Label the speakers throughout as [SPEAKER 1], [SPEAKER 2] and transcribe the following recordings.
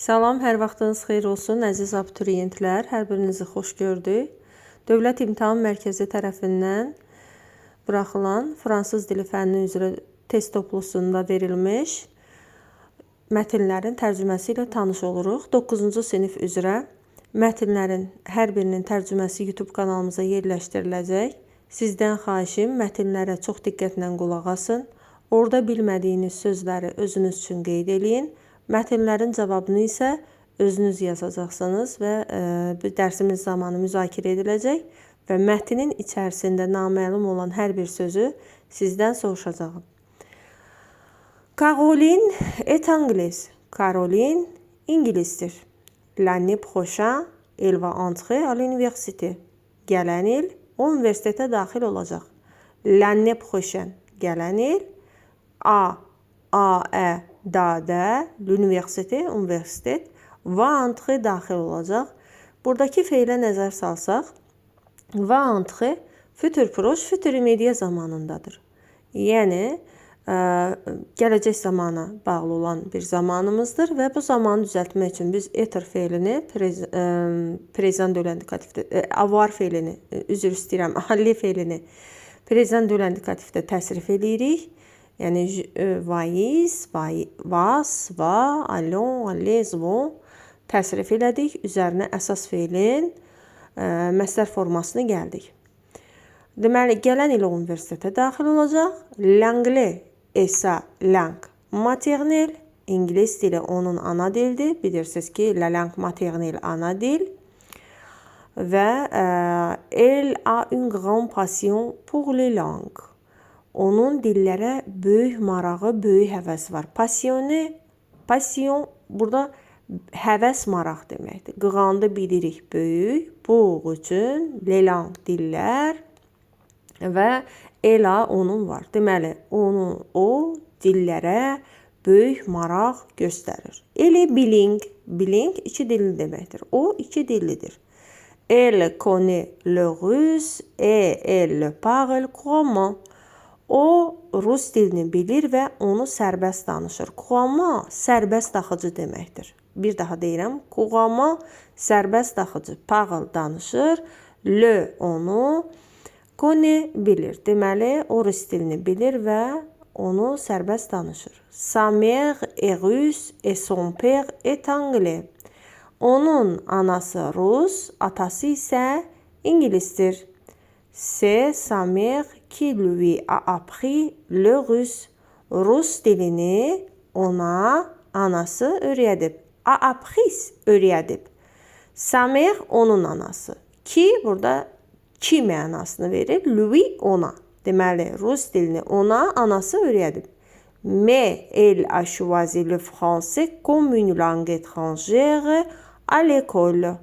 [SPEAKER 1] Salam, hər vaxtınız xeyir olsun, əziz abituriyentlər. Hər birinizi xoş gördük. Dövlət İmtahan Mərkəzi tərəfindən buraxılan fransız dili fənni üzrə test toplusunda verilmiş mətnlərin tərcüməsi ilə tanış oluruq. 9-cu sinif üzrə mətnlərin hər birinin tərcüməsi YouTube kanalımıza yerləşdiriləcək. Sizdən xahişim mətnlərə çox diqqətlə qulaq asın. Orada bilmədiyiniz sözləri özünüz üçün qeyd edin. Mətnlərin cavabını isə özünüz yazacaqsınız və bu dərsimiz zamanı müzakirə ediləcək və mətnin içərisində naməlum olan hər bir sözü sizdən soruşacağım. Caroline est anglaise. Caroline ingilisdir. L'année prochaine, elle va entrer à l'université. Gələn il o universitetə daxil olacaq. L'année prochaine. Gələn il da, l'université, universitet, va entrer daxil olacaq. Buradakı feylə nəzər salsaq, va entrer futur proche, futur immédiat zamanındadır. Yəni, gələcək zamana bağlı olan bir zamanımızdır və bu zamanı düzəltmək üçün biz être feylini, prezent de l'indikatifdə, avoir feylini, üzr istəyirəm, halli feylini prezent de l'indikatifdə təsrif edirik. Yəni, vais, vas, va, allons, allez, vont təsrif elədik. Üzərinə əsas feylin məsdər formasını gəldik. Deməli, gələn il universitetə daxil olacaq. L'anglais est sa langue maternelle. İngilis dili onun ana dildir. Bilirsiniz ki, la langue maternelle ana dil. Və elle a une grande passion pour les langues. Onun dillərə böyük marağı, böyük həvəsi var. Passion burada həvəs, maraq deməkdir. Qığandı bilirik, böyük. Bu üçün lelang dillər və ela onun var. Deməli, o dillərə böyük maraq göstərir. Eli biling. Biling iki dilli deməkdir. O iki dillidir. Elle connaît le russe et elle le parle couramment. O rus dilini bilir və onu sərbəst danışır. Couramment sərbəst axıcı deməkdir. Bir daha deyirəm. Couramment sərbəst axıcı. Parle danışır. Le onu connaît bilir. Deməli, o rus dilini bilir və onu sərbəst danışır. Sa mère est russe et son père est anglais. Onun anası rus, atası isə ingilisdir. C'est sa mère qui lui a appris le russe. Rus dilini ona anası öyrədib. A appris öyrədib. Sa mère onun anası. Ki burada ki mənasını verir. Lui ona. Deməli, rus dilini ona anası öyrədib. Mais elle a choisi le français comme une langue étrangère à l'école.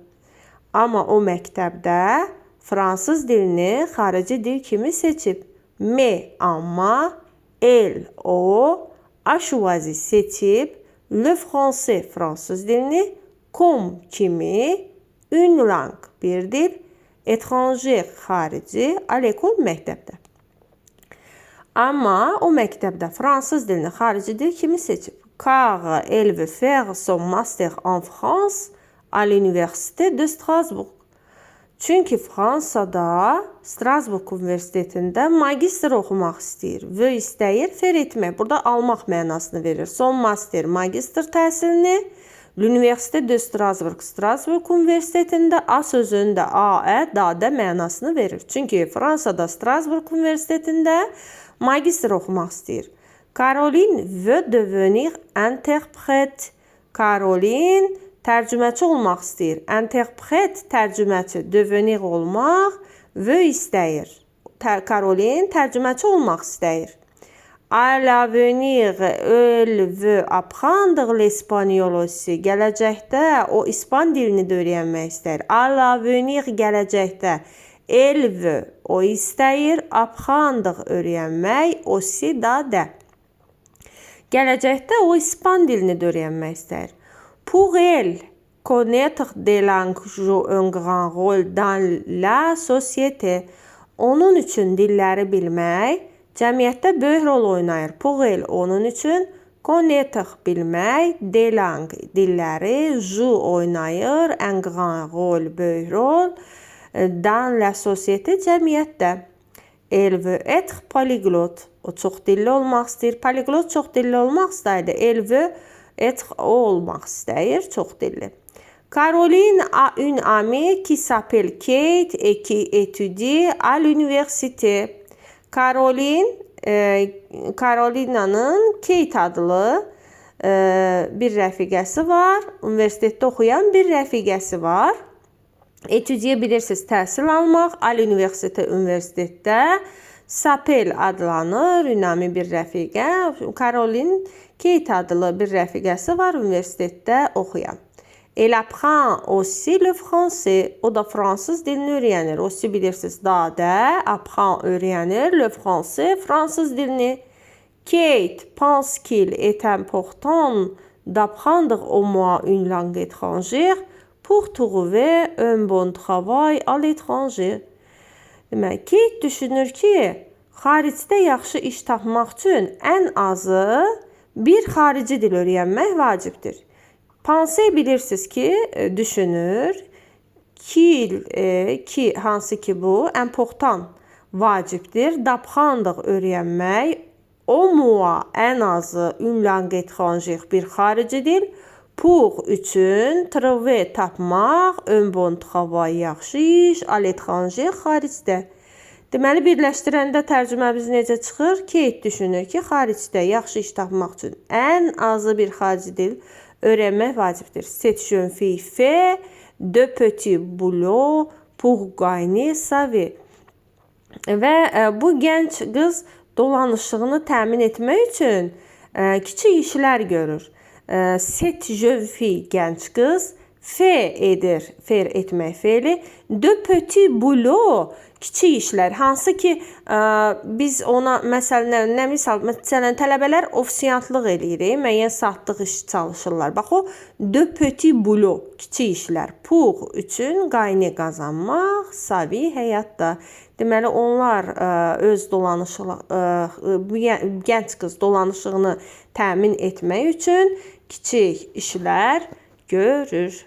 [SPEAKER 1] Amma o məktəbdə fransız dilini xarici dil kimi seçib. Mais, amma, elle, o, a choisi seçib, le français, fransız dilini, comme kimi, une langue, bir dil, étranger, xarici, à l'école, məktəbdə. Amma o məktəbdə fransız dilini xarici dil kimi seçib. Car elle veut faire son master en France à l'université de Strasbourg. Çünki Fransada Strasbourg Universitetində magistr oxumaq istəyir. Və istəyir fer etmək. Burada almaq mənasını verir. Son master magistr təhsilini L'Université de Strasbourg, Strasbourg Universitetində A sözündə da mənasını verir. Çünki Fransada Strasbourg Universitetində magistr oxumaq istəyir. Caroline veut devenir interprète. Caroline tərcüməçi olmaq istəyir. Interprète tərcüməçi, devenir olmaq, veut istəyir. Caroline tərcüməçi olmaq istəyir. À l'avenir, elle veut apprendre l'espagnol aussi. Gələcəkdə o ispan dilini də öyrənmək istəyir. À l'avenir gələcəkdə. Elle veut, o istəyir, apprendre öyrənmək, aussi da. Gələcəkdə o ispan dilini də öyrənmək istəyir. Pour elle, connaître des langues joue un grand rôle dans la société. Onun üçün dilləri bilmək cəmiyyətdə böyük rol oynayır. Pour elle, onun üçün Connaître bilmək, de langue dilləri, joue oynayır, un grand rôle, böyük rol, dans la société cəmiyyətdə. Elle veut être polyglotte. O çox dilli olmaq istəyir. Polyglot çox dilli olmaq istəyir. Elle veut être o olmaq istəyir, çox dilli. Caroline a une amie qui s'appelle Kate et qui étudie à l'université. Carolina'nın Kate adlı bir rəfiqəsi var. Universitetdə oxuyan bir rəfiqəsi var. Étudier bilirsiniz, təhsil almaq. À l'université, universitetdə. S'appelle adlanır, ünəmi bir rəfiqə. Caroline Kate adlı bir rəfiqəsi var universitetdə oxuyan. Elle apprend aussi le français. O da fransız dilini öyrənir. Aussi bilirsiniz, da, apprend öyrənir. Le français, fransız dilini. Kate pense qu'il est important d'apprendre au moins une langue étrangère pour trouver un bon travail à l'étranger. Demək, Kate düşünür ki, xaricdə yaxşı iş tapmaq üçün ən azı bir xarici dil öyrənmək vacibdir. Pense bilirsiniz ki, düşünür. Ki, hansı ki bu, important, vacibdir. D'apprendre öyrənmək. Au moins, ən azı, une langue étrangère, bir xarici dil. Pour üçün, trouver, tapmaq, un bon travail, yaxşı iş, à l'étranger, xaricdə. Deməli, birləşdirəndə tərcüməmiz necə çıxır? Kate düşünür ki, xaricdə yaxşı iş tapmaq üçün ən azı bir xarici dil öyrənmək vacibdir. Cette jeune fille fait de petits boulots pour gagner sa vie. Və bu gənc qız dolanışığını təmin etmək üçün kiçik işlər görür. Cette jeune fille, gənc qız, fait edir, faire etmək feili. De petits boulots, kiçik işlər. Hansı ki, biz ona, məsələn, tələbələr ofisiantlıq edir, müəyyən saatlıq iş çalışırlar. Bax, o, de petits boulots, kiçik işlər. Pour üçün, qayni qazanmaq, savi, həyatda. Deməli, onlar öz gənc qız dolanışığını təmin etmək üçün kiçik işlər görür.